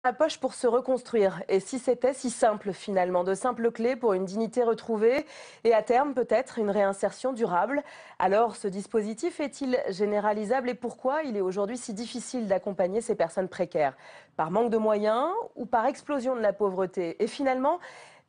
La poche pour se reconstruire. Et si c'était si simple finalement, de simples clés pour une dignité retrouvée et à terme peut-être une réinsertion durable. Alors ce dispositif est-il généralisable et pourquoi il est aujourd'hui si difficile d'accompagner ces personnes précaires? Par manque de moyens ou par explosion de la pauvreté? Et finalement,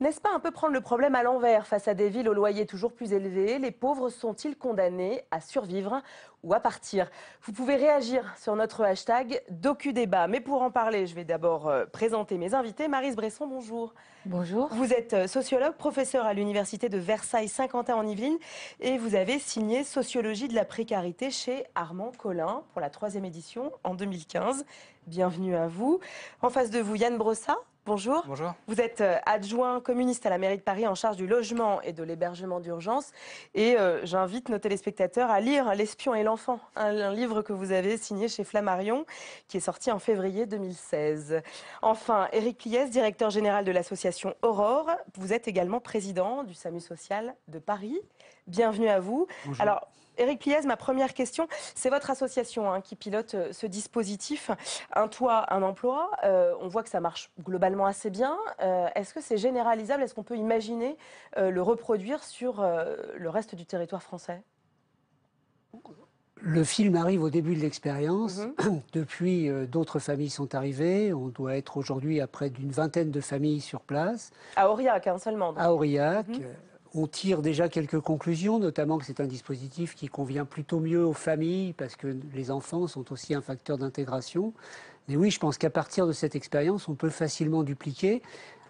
n'est-ce pas un peu prendre le problème à l'envers face à des villes aux loyers toujours plus élevés? Les pauvres sont-ils condamnés à survivre ou à partir? Vous pouvez réagir sur notre hashtag DocuDébat. Mais pour en parler, je vais d'abord présenter mes invités. Maryse Bresson, bonjour. Bonjour. Vous êtes sociologue, professeur à l'université de Versailles-Saint-Quentin en Yvelines et vous avez signé Sociologie de la précarité chez Armand Collin pour la 3e édition en 2015. Bienvenue à vous. En face de vous, Yann Brossat. Bonjour. Bonjour. Vous êtes adjoint communiste à la mairie de Paris en charge du logement et de l'hébergement d'urgence. Et j'invite nos téléspectateurs à lire L'espion et l'enfant, un livre que vous avez signé chez Flammarion, qui est sorti en février 2016. Enfin, Éric Pliès, directeur général de l'association Aurore. Vous êtes également président du SAMU social de Paris. Bienvenue à vous. Bonjour. Alors, Éric Pliès, ma première question, c'est votre association qui pilote ce dispositif, Un toit, un emploi. On voit que ça marche globalement assez bien. Est-ce que c'est généralisable? Est-ce qu'on peut imaginer le reproduire sur le reste du territoire français? Le film arrive au début de l'expérience. Depuis, d'autres familles sont arrivées. On doit être aujourd'hui à près d'une vingtaine de familles sur place. À Aurillac, seulement. Donc. À Aurillac. On tire déjà quelques conclusions, notamment que c'est un dispositif qui convient plutôt mieux aux familles parce que les enfants sont aussi un facteur d'intégration. Mais oui, je pense qu'à partir de cette expérience, on peut facilement dupliquer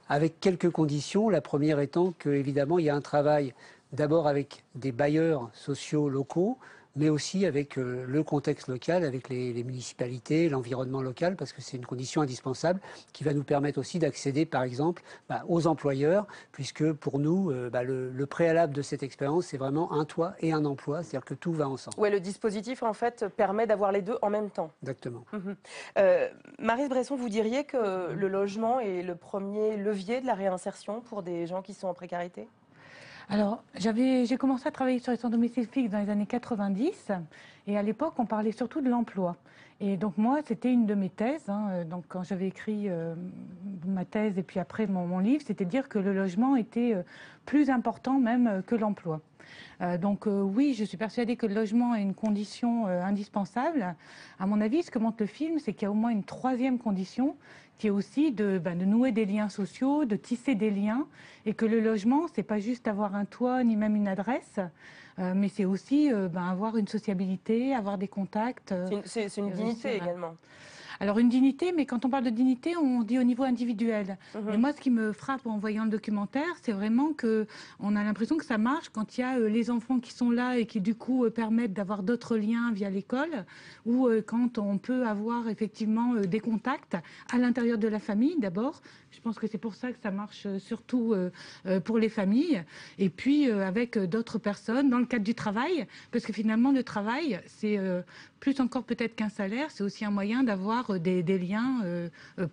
avec quelques conditions. La première étant qu'évidemment, il y a un travail d'abord avec des bailleurs sociaux locaux, mais aussi avec le contexte local, avec les municipalités, l'environnement local, parce que c'est une condition indispensable qui va nous permettre aussi d'accéder, par exemple, aux employeurs, puisque pour nous, le préalable de cette expérience, c'est vraiment un toit et un emploi, c'est-à-dire que tout va ensemble. Oui, le dispositif, en fait, permet d'avoir les deux en même temps. Exactement. Maryse Bresson, vous diriez que le logement est le premier levier de la réinsertion pour des gens qui sont en précarité? Alors, j'ai commencé à travailler sur les sans domicile fixe dans les années 90 et à l'époque, on parlait surtout de l'emploi. Et donc moi, c'était une de mes thèses. Donc quand j'avais écrit ma thèse et puis après mon livre, c'était de dire que le logement était plus important même que l'emploi. Donc oui, je suis persuadée que le logement est une condition indispensable. À mon avis, ce que montre le film, c'est qu'il y a au moins une troisième condition qui est aussi de nouer des liens sociaux, de tisser des liens, et que le logement, c'est pas juste avoir un toit ni même une adresse, mais c'est aussi avoir une sociabilité, avoir des contacts. C'est une dignité également. Alors une dignité, mais quand on parle de dignité, on dit au niveau individuel. Et moi, ce qui me frappe en voyant le documentaire, c'est vraiment qu'on a l'impression que ça marche quand il y a les enfants qui sont là et qui du coup permettent d'avoir d'autres liens via l'école, ou quand on peut avoir effectivement des contacts à l'intérieur de la famille d'abord. Je pense que c'est pour ça que ça marche surtout pour les familles. Et puis avec d'autres personnes dans le cadre du travail, parce que finalement le travail, c'est plus encore peut-être qu'un salaire, c'est aussi un moyen d'avoir des liens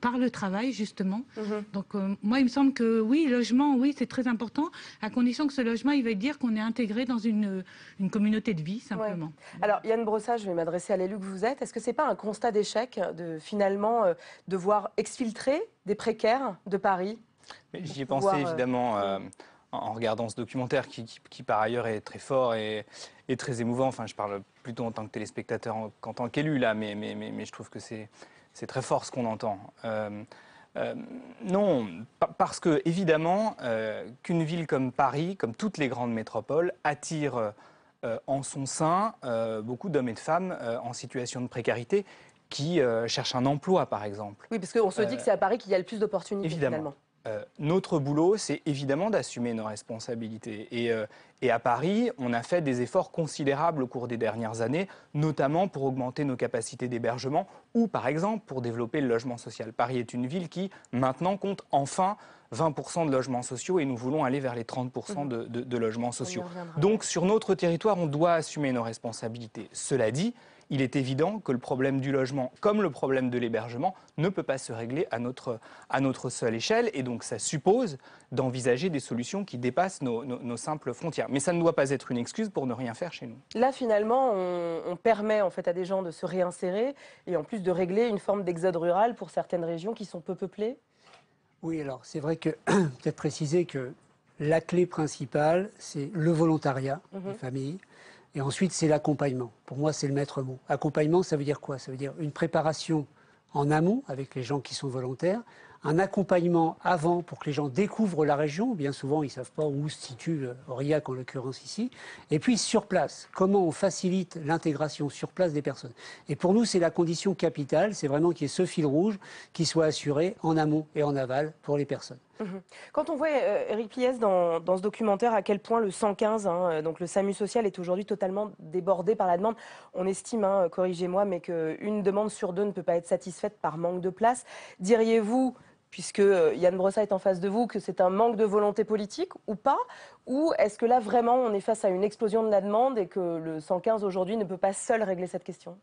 par le travail justement. Donc moi il me semble que oui, logement, oui c'est très important, à condition que ce logement il veuille dire qu'on est intégré dans une communauté de vie simplement. Ouais. Alors Yann Brossat, je vais m'adresser à l'élu que vous êtes. Est-ce que c'est pas un constat d'échec de finalement devoir exfiltrer des précaires de Paris? J'y ai pensé évidemment en regardant ce documentaire qui par ailleurs est très fort et très émouvant. Enfin, je parle plutôt en tant que téléspectateur qu'en tant qu'élu là, mais je trouve que c'est très fort ce qu'on entend. Non, parce que évidemment qu'une ville comme Paris, comme toutes les grandes métropoles, attire en son sein beaucoup d'hommes et de femmes en situation de précarité qui cherchent un emploi, par exemple. Oui, parce qu'on se dit que c'est à Paris qu'il y a le plus d'opportunités finalement. Notre boulot, c'est évidemment d'assumer nos responsabilités. Et à Paris, on a fait des efforts considérables au cours des dernières années, notamment pour augmenter nos capacités d'hébergement ou, par exemple, pour développer le logement social. Paris est une ville qui, maintenant, compte enfin 20% de logements sociaux et nous voulons aller vers les 30% de logements sociaux. Donc, sur notre territoire, on doit assumer nos responsabilités. Cela dit, il est évident que le problème du logement, comme le problème de l'hébergement, ne peut pas se régler à notre seule échelle. Et donc ça suppose d'envisager des solutions qui dépassent nos simples frontières. Mais ça ne doit pas être une excuse pour ne rien faire chez nous. Là, finalement, on permet en fait à des gens de se réinsérer et en plus de régler une forme d'exode rural pour certaines régions qui sont peu peuplées. Oui, alors c'est vrai que, peut-être préciser que la clé principale, c'est le volontariat des familles. Et ensuite, c'est l'accompagnement. Pour moi, c'est le maître mot. Accompagnement, ça veut dire quoi? Ça veut dire une préparation en amont avec les gens qui sont volontaires, un accompagnement avant pour que les gens découvrent la région. Bien souvent, ils ne savent pas où se situe Aurillac, en l'occurrence ici. Et puis, sur place, comment on facilite l'intégration sur place des personnes. Et pour nous, c'est la condition capitale. C'est vraiment qu'il y ait ce fil rouge qui soit assuré en amont et en aval pour les personnes. Quand on voit, Éric Pliès, dans ce documentaire, à quel point le 115, donc le SAMU social, est aujourd'hui totalement débordé par la demande, on estime, corrigez-moi, mais qu'une demande sur deux ne peut pas être satisfaite par manque de place. Diriez-vous, puisque Yann Brossa est en face de vous, que c'est un manque de volonté politique ou pas? Ou est-ce que là, vraiment, on est face à une explosion de la demande et que le 115 aujourd'hui ne peut pas seul régler cette question?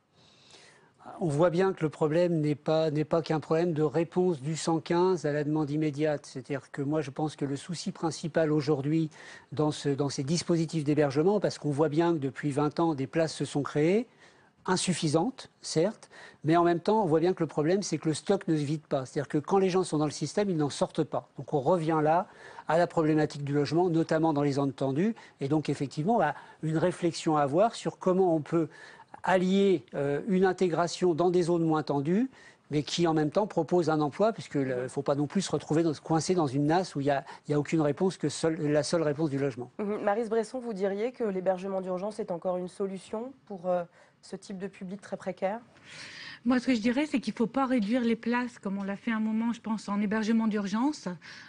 On voit bien que le problème n'est pas qu'un problème de réponse du 115 à la demande immédiate. C'est-à-dire que moi, je pense que le souci principal aujourd'hui dans ces dispositifs d'hébergement, parce qu'on voit bien que depuis 20 ans, des places se sont créées, insuffisantes, certes, mais en même temps, on voit bien que le problème, c'est que le stock ne se vide pas. C'est-à-dire que quand les gens sont dans le système, ils n'en sortent pas. Donc on revient là à la problématique du logement, notamment dans les zones tendues, et donc effectivement, à une réflexion à avoir sur comment on peut allier une intégration dans des zones moins tendues, mais qui en même temps propose un emploi, puisqu'il ne faut pas non plus se retrouver coincé dans une nasse où il n'y a aucune réponse que la seule réponse du logement. Maryse Bresson, vous diriez que l'hébergement d'urgence est encore une solution pour ce type de public très précaire? Moi, ce que je dirais, c'est qu'il ne faut pas réduire les places, comme on l'a fait un moment, je pense, en hébergement d'urgence,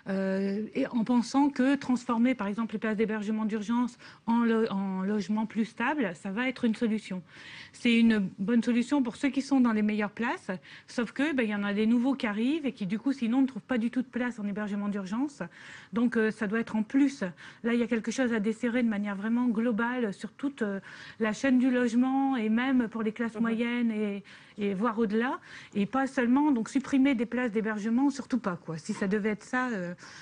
et en pensant que transformer, par exemple, les places d'hébergement d'urgence en logement plus stable, ça va être une solution. C'est une bonne solution pour ceux qui sont dans les meilleures places, sauf que y en a des nouveaux qui arrivent et qui, du coup, sinon, ne trouvent pas du tout de place en hébergement d'urgence. Donc, ça doit être en plus. Là, il y a quelque chose à desserrer de manière vraiment globale sur toute la chaîne du logement et même pour les classes moyennes et voire au-delà, et pas seulement donc supprimer des places d'hébergement, surtout pas quoi. Si ça devait être ça,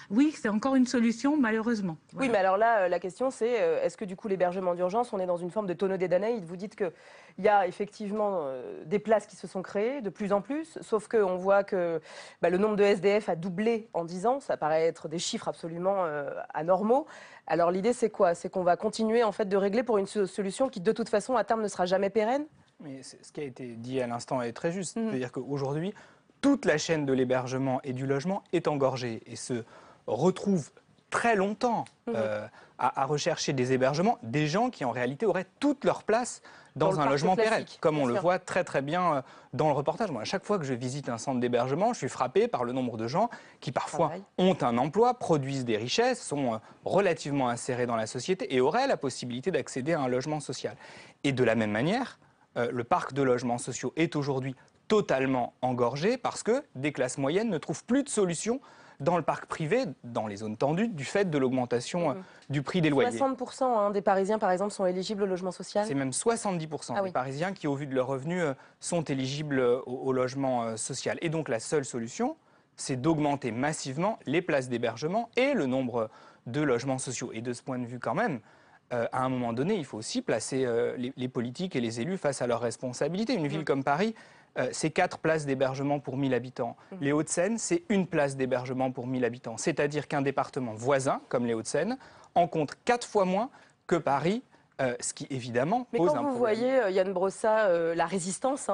oui, c'est encore une solution malheureusement. Voilà. Oui, mais alors là, la question c'est, est-ce que du coup l'hébergement d'urgence, on est dans une forme de tonneau des Danaïdes? Vous dites qu'il y a effectivement des places qui se sont créées de plus en plus, sauf qu'on voit que le nombre de SDF a doublé en 10 ans, ça paraît être des chiffres absolument anormaux. Alors l'idée c'est quoi? C'est qu'on va continuer en fait de régler pour une solution qui de toute façon à terme ne sera jamais pérenne? Mais ce qui a été dit à l'instant est très juste. C'est-à-dire qu'aujourd'hui, toute la chaîne de l'hébergement et du logement est engorgée et se retrouve très longtemps à rechercher des hébergements, des gens qui en réalité auraient toute leur place dans un logement pérenne, comme on le voit très très bien dans le reportage. Moi, à chaque fois que je visite un centre d'hébergement, je suis frappé par le nombre de gens qui parfois ont un emploi, produisent des richesses, sont relativement insérés dans la société et auraient la possibilité d'accéder à un logement social. Et de la même manière, le parc de logements sociaux est aujourd'hui totalement engorgé parce que des classes moyennes ne trouvent plus de solution dans le parc privé, dans les zones tendues, du fait de l'augmentation du prix des loyers. 60% des Parisiens, par exemple, sont éligibles au logement social. C'est même 70% des Parisiens qui, au vu de leurs revenus, sont éligibles au logement social. Et donc la seule solution, c'est d'augmenter massivement les places d'hébergement et le nombre de logements sociaux. Et de ce point de vue, quand même, à un moment donné, il faut aussi placer les politiques et les élus face à leurs responsabilités. Une ville comme Paris, c'est 4 places d'hébergement pour 1000 habitants. Les Hauts-de-Seine, c'est 1 place d'hébergement pour 1000 habitants. C'est-à-dire qu'un département voisin, comme les Hauts-de-Seine, en compte 4 fois moins que Paris, ce qui évidemment pose un problème. Mais quand vous voyez, Yann Brossa, la résistance,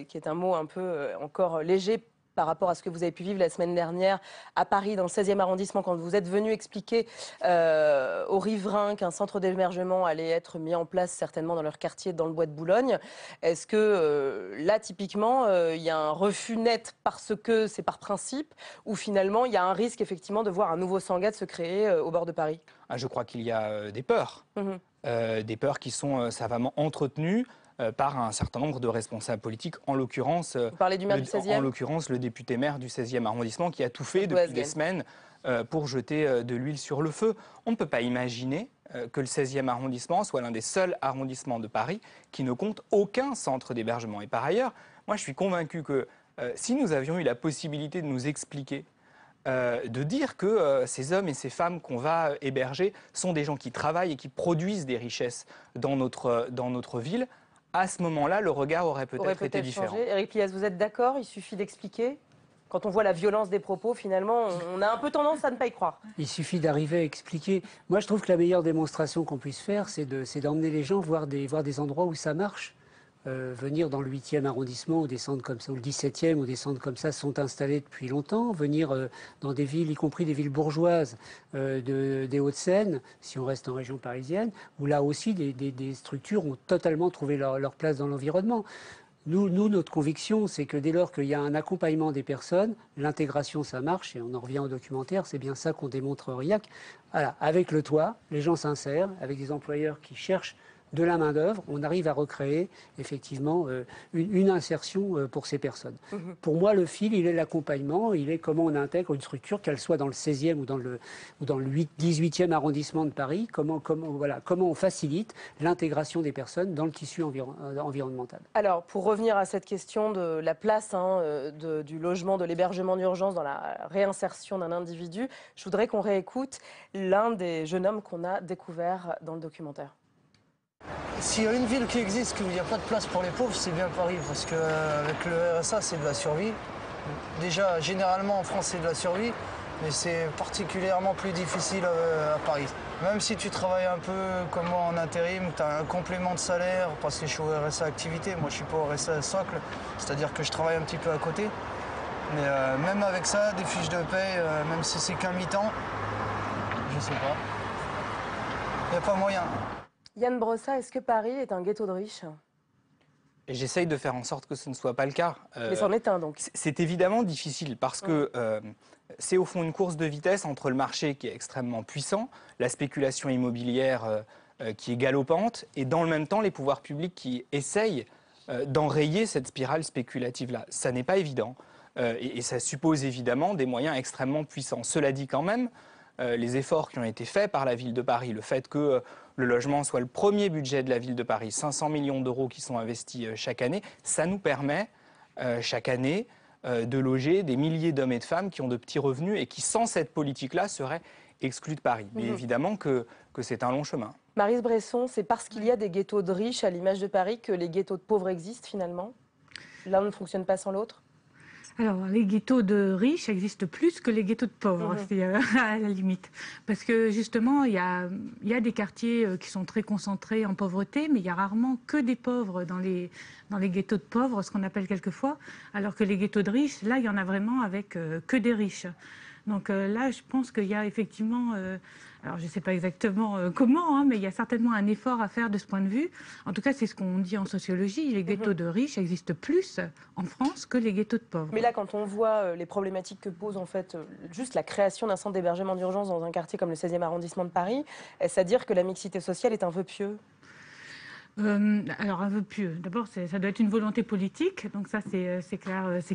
qui est un mot un peu encore léger par rapport à ce que vous avez pu vivre la semaine dernière à Paris, dans le 16e arrondissement, quand vous êtes venu expliquer aux riverains qu'un centre d'hébergement allait être mis en place certainement dans leur quartier, dans le bois de Boulogne. Est-ce que là, typiquement, il y a un refus net parce que c'est par principe, ou finalement, il y a un risque effectivement de voir un nouveau Sangatte se créer au bord de Paris? Je crois qu'il y a des peurs. Des peurs qui sont savamment entretenues par un certain nombre de responsables politiques, en l'occurrence, vous parlez du maire du 16e ? En l'occurrence le député maire du 16e arrondissement qui a tout fait depuis des semaines pour jeter de l'huile sur le feu. On ne peut pas imaginer que le 16e arrondissement soit l'un des seuls arrondissements de Paris qui ne compte aucun centre d'hébergement. Et par ailleurs, moi je suis convaincu que si nous avions eu la possibilité de nous expliquer, de dire que ces hommes et ces femmes qu'on va héberger sont des gens qui travaillent et qui produisent des richesses dans notre ville, à ce moment-là, le regard aurait peut-être été différent. Éric Pliès, vous êtes d'accord? Il suffit d'expliquer? Quand on voit la violence des propos, finalement, on a un peu tendance à ne pas y croire. Il suffit d'arriver à expliquer. Moi, je trouve que la meilleure démonstration qu'on puisse faire, c'est d'emmener les gens voir des endroits où ça marche. Venir dans le 8e arrondissement, où des centres comme ça, ou le 17e, où des centres comme ça sont installés depuis longtemps. Venir dans des villes, y compris des villes bourgeoises des Hauts-de-Seine, si on reste en région parisienne, où là aussi des structures ont totalement trouvé leur place dans l'environnement. Nous, notre conviction, c'est que dès lors qu'il y a un accompagnement des personnes, l'intégration, ça marche, et on en revient au documentaire, c'est bien ça qu'on démontre Aurillac. Voilà, avec le toit, les gens s'insèrent, avec des employeurs qui cherchent de la main-d'œuvre, on arrive à recréer effectivement une insertion pour ces personnes. Pour moi, le fil, il est l'accompagnement, il est comment on intègre une structure, qu'elle soit dans le 16e ou dans le 18e arrondissement de Paris, comment on facilite l'intégration des personnes dans le tissu environnemental. Alors, pour revenir à cette question de la place du logement, de l'hébergement d'urgence dans la réinsertion d'un individu, je voudrais qu'on réécoute l'un des jeunes hommes qu'on a découvert dans le documentaire. S'il y a une ville qui existe où il n'y a pas de place pour les pauvres, c'est bien Paris, parce qu'avec le RSA, c'est de la survie. Déjà, généralement en France, c'est de la survie, mais c'est particulièrement plus difficile à Paris. Même si tu travailles un peu comme moi en intérim, tu as un complément de salaire, parce que je suis au RSA activité, moi je suis pas au RSA socle, c'est-à-dire que je travaille un petit peu à côté. Mais même avec ça, des fiches de paye, même si c'est qu'un mi-temps, je sais pas, il n'y a pas moyen. Yann Brossa, est-ce que Paris est un ghetto de riches? Et j'essaye de faire en sorte que ce ne soit pas le cas. Mais c'en est un donc. C'est évidemment difficile parce que c'est au fond une course de vitesse entre le marché qui est extrêmement puissant, la spéculation immobilière qui est galopante et dans le même temps les pouvoirs publics qui essayent d'enrayer cette spirale spéculative-là. Ça n'est pas évident et ça suppose évidemment des moyens extrêmement puissants. Cela dit quand même, les efforts qui ont été faits par la ville de Paris, le fait que le logement soit le premier budget de la ville de Paris, 500 millions d'euros qui sont investis chaque année, ça nous permet chaque année de loger des milliers d'hommes et de femmes qui ont de petits revenus et qui, sans cette politique-là, seraient exclus de Paris. Mais évidemment que c'est un long chemin. Maryse Bresson, c'est parce qu'il y a des ghettos de riches à l'image de Paris que les ghettos de pauvres existent finalement? L'un ne fonctionne pas sans l'autre? Alors, les ghettos de riches existent plus que les ghettos de pauvres, à la limite. Parce que justement, il y a des quartiers qui sont très concentrés en pauvreté, mais il y a rarement que des pauvres dans les ghettos de pauvres, ce qu'on appelle quelquefois. Alors que les ghettos de riches, là, il y en a vraiment avec que des riches. Donc là, je pense qu'il y a effectivement... alors, je ne sais pas exactement comment, mais il y a certainement un effort à faire de ce point de vue. En tout cas, c'est ce qu'on dit en sociologie. Les ghettos de riches existent plus en France que les ghettos de pauvres. Mais là, quand on voit les problématiques que pose en fait juste la création d'un centre d'hébergement d'urgence dans un quartier comme le 16e arrondissement de Paris, est-ce à dire que la mixité sociale est un vœu pieux? Alors, un vœu pieux. D'abord, ça doit être une volonté politique. Donc ça, c'est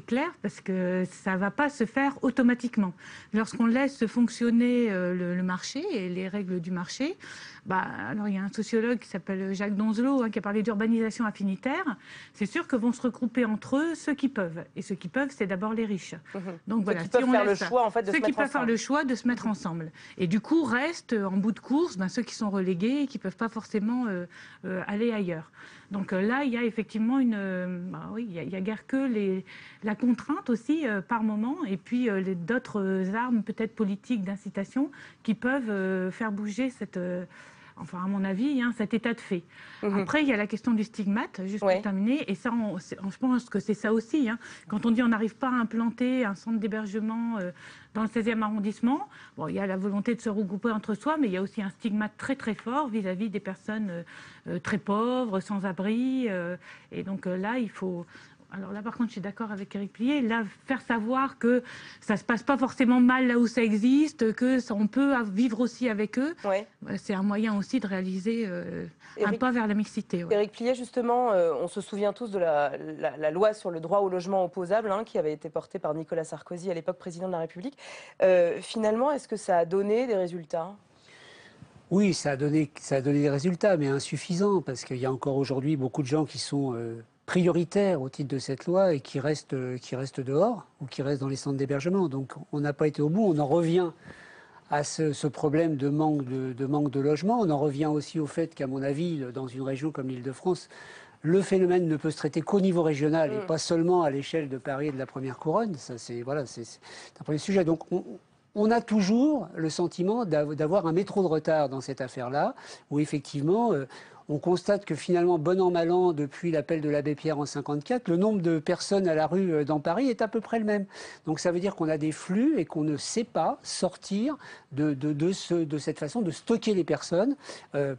clair, parce que ça ne va pas se faire automatiquement. Lorsqu'on laisse fonctionner le marché et les règles du marché, alors il y a un sociologue qui s'appelle Jacques Donzelot qui a parlé d'urbanisation affinitaire. C'est sûr que vont se regrouper entre eux ceux qui peuvent. Et ceux qui peuvent, c'est d'abord les riches. Donc voilà, ceux qui peuvent faire le choix en fait de se mettre ensemble. Ceux qui peuvent faire le choix de se mettre ensemble. Et du coup, restent en bout de course ceux qui sont relégués et qui ne peuvent pas forcément aller ailleurs. Donc là, il y a effectivement il y a guère que la contrainte aussi par moment, et puis d'autres armes peut-être politiques d'incitation qui peuvent faire bouger enfin à mon avis, cet état de fait. Après, il y a la question du stigmate, juste pour terminer, et ça, je pense que c'est ça aussi. Quand on dit on n'arrive pas à implanter un centre d'hébergement dans le 16e arrondissement, il y a la volonté de se regrouper entre soi, mais il y a aussi un stigmate très très fort vis-à-vis des personnes très pauvres, sans abri, et donc là, il faut... Alors là, par contre, je suis d'accord avec Éric Plié. Là, faire savoir que ça ne se passe pas forcément mal là où ça existe, qu'on peut vivre aussi avec eux, c'est un moyen aussi de réaliser un pas vers la mixité. Éric Plié, justement, on se souvient tous de la loi sur le droit au logement opposable qui avait été portée par Nicolas Sarkozy, à l'époque président de la République. Finalement, est-ce que ça a donné des résultats ? Oui, ça a donné des résultats, mais insuffisants, parce qu'il y a encore aujourd'hui beaucoup de gens qui sont prioritaires au titre de cette loi et qui restent dehors ou qui restent dans les centres d'hébergement. Donc on n'a pas été au bout, on en revient à ce problème de manque de logement. On en revient aussi au fait qu'à mon avis, dans une région comme l'Île-de-France, le phénomène ne peut se traiter qu'au niveau régional et pas seulement à l'échelle de Paris et de la Première Couronne. Ça, c'est un premier sujet. Donc on a toujours le sentiment d'avoir un métro de retard dans cette affaire-là, où effectivement, on constate que finalement, bon an, mal an, depuis l'appel de l'abbé Pierre en 54, le nombre de personnes à la rue dans Paris est à peu près le même. Donc ça veut dire qu'on a des flux et qu'on ne sait pas sortir de cette façon de stocker les personnes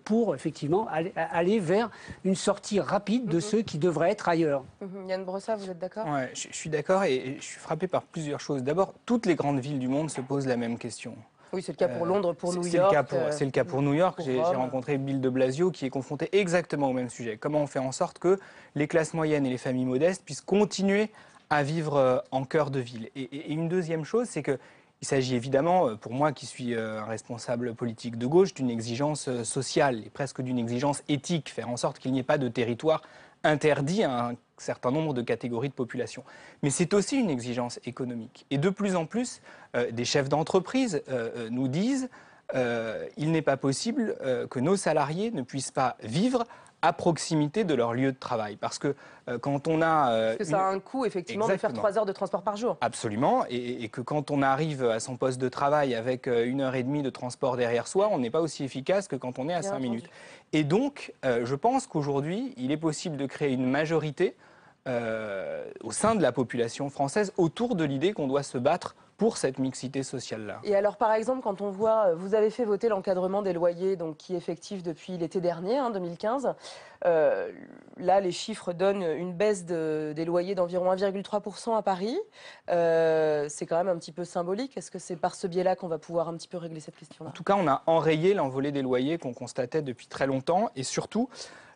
pour effectivement aller vers une sortie rapide de ceux qui devraient être ailleurs. Yann Brossat, vous êtes d'accord? Ouais, je suis d'accord et je suis frappé par plusieurs choses. D'abord, toutes les grandes villes du monde se posent la même question. Oui, c'est le cas pour Londres, pour New York. C'est le cas pour New York. J'ai rencontré Bill de Blasio qui est confronté exactement au même sujet. Comment on fait en sorte que les classes moyennes et les familles modestes puissent continuer à vivre en cœur de ville. Et une deuxième chose, c'est qu'il s'agit évidemment, pour moi qui suis un responsable politique de gauche, d'une exigence sociale et presque d'une exigence éthique, faire en sorte qu'il n'y ait pas de territoire interdit à un certain nombre de catégories de population. Mais c'est aussi une exigence économique. Et de plus en plus, des chefs d'entreprise nous disent il n'est pas possible que nos salariés ne puissent pas vivre à proximité de leur lieu de travail. Parce que quand on a... Parce que ça a un coût, effectivement, de faire 3 heures de transport par jour. Absolument. Et que quand on arrive à son poste de travail avec 1h30 de transport derrière soi, on n'est pas aussi efficace que quand on est à 5 minutes. Et donc, je pense qu'aujourd'hui, il est possible de créer une majorité au sein de la population française autour de l'idée qu'on doit se battre pour cette mixité sociale-là. Et alors, par exemple, quand on voit, vous avez fait voter l'encadrement des loyers, donc, qui est effectif depuis l'été dernier, 2015. Là, les chiffres donnent une baisse des loyers d'environ 1,3% à Paris. C'est quand même un petit peu symbolique. Est-ce que c'est par ce biais-là qu'on va pouvoir un petit peu régler cette question-là? En tout cas, on a enrayé l'envolée des loyers qu'on constatait depuis très longtemps. Et surtout,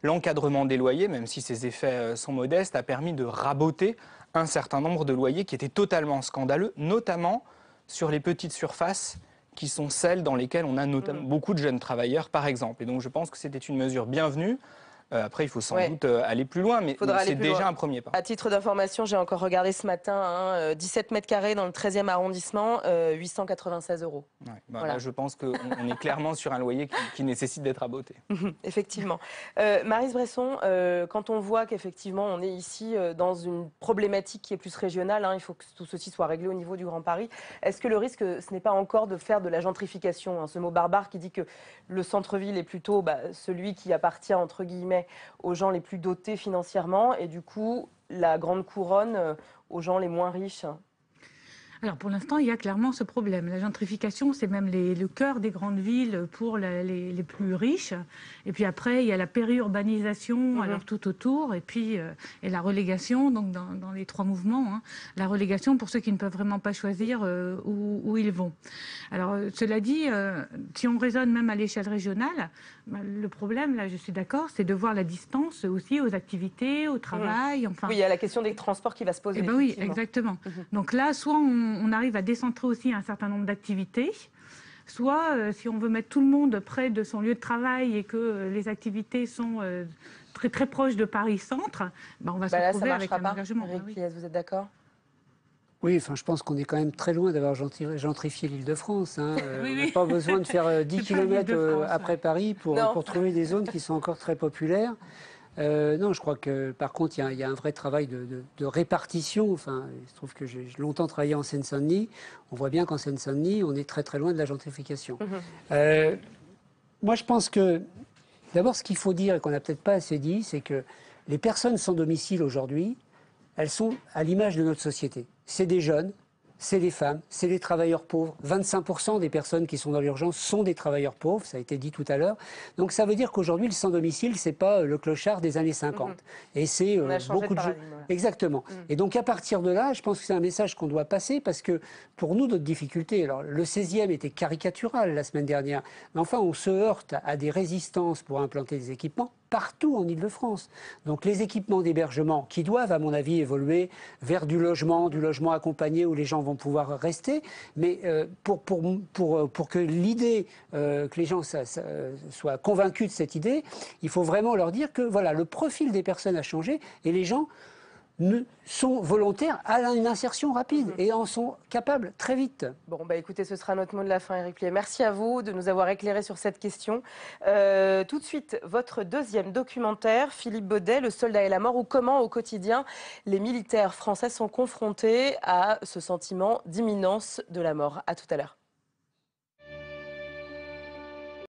l'encadrement des loyers, même si ses effets sont modestes, a permis de raboter un certain nombre de loyers qui étaient totalement scandaleux, notamment sur les petites surfaces qui sont celles dans lesquelles on a notamment beaucoup de jeunes travailleurs, par exemple. Et donc je pense que c'était une mesure bienvenue. Après, il faut sans doute aller plus loin, mais c'est déjà un premier pas. À titre d'information, j'ai encore regardé ce matin, 17 mètres carrés dans le 13e arrondissement, 896 €. Ouais, voilà. Là, je pense qu'on est clairement sur un loyer qui nécessite d'être raboté. Effectivement. Maryse Bresson, quand on voit qu'effectivement on est ici dans une problématique qui est plus régionale, il faut que tout ceci soit réglé au niveau du Grand Paris, est-ce que le risque, ce n'est pas encore de faire de la gentrification, ce mot barbare qui dit que le centre-ville est plutôt celui qui appartient, entre guillemets, aux gens les plus dotés financièrement et du coup la grande couronne aux gens les moins riches? Alors pour l'instant, il y a clairement ce problème. La gentrification, c'est même le cœur des grandes villes pour les plus riches. Et puis après, il y a la périurbanisation, alors tout autour, et puis et la relégation, donc dans les 3 mouvements, la relégation pour ceux qui ne peuvent vraiment pas choisir où ils vont. Alors cela dit, si on raisonne même à l'échelle régionale, le problème, là je suis d'accord, c'est de voir la distance aussi aux activités, au travail. Enfin... Oui, il y a la question des transports qui va se poser. Eh ben oui, exactement. Donc là, soit on arrive à décentrer aussi un certain nombre d'activités, soit si on veut mettre tout le monde près de son lieu de travail et que les activités sont très très proches de Paris-Centre, on va se retrouver avec un engagement. Eric Pies, vous êtes d'accord? Oui, je pense qu'on est quand même très loin d'avoir gentrifié l'Île-de-France. On n'a pas besoin de faire 10 km après Paris pour trouver des zones qui sont encore très populaires. Non, je crois que par contre, il y a un vrai travail de répartition. Enfin, il se trouve que j'ai longtemps travaillé en Seine-Saint-Denis. On voit bien qu'en Seine-Saint-Denis, on est très très loin de la gentrification. Moi, je pense que d'abord, ce qu'il faut dire et qu'on n'a peut-être pas assez dit, c'est que les personnes sans domicile aujourd'hui, elles sont à l'image de notre société. C'est des jeunes, c'est des femmes, c'est des travailleurs pauvres. 25% des personnes qui sont dans l'urgence sont des travailleurs pauvres, ça a été dit tout à l'heure. Donc ça veut dire qu'aujourd'hui, le sans-domicile, c'est pas le clochard des années 50. Et c'est beaucoup de jeunes. Exactement. Et donc à partir de là, je pense que c'est un message qu'on doit passer parce que pour nous, notre difficulté, alors le 16e était caricatural la semaine dernière, mais enfin on se heurte à des résistances pour implanter des équipements. partout en Île-de-France. Donc les équipements d'hébergement qui doivent, à mon avis, évoluer vers du logement accompagné où les gens vont pouvoir rester. Mais pour que l'idée, que les gens soient convaincus de cette idée, il faut vraiment leur dire que voilà, le profil des personnes a changé et les gens sont volontaires à une insertion rapide et en sont capables très vite. Bon, bah écoutez, ce sera notre mot de la fin, Éric Pliet. Merci à vous de nous avoir éclairé sur cette question. Tout de suite, votre deuxième documentaire, Philippe Baudet, Le soldat et la mort, ou comment au quotidien les militaires français sont confrontés à ce sentiment d'imminence de la mort. À tout à l'heure.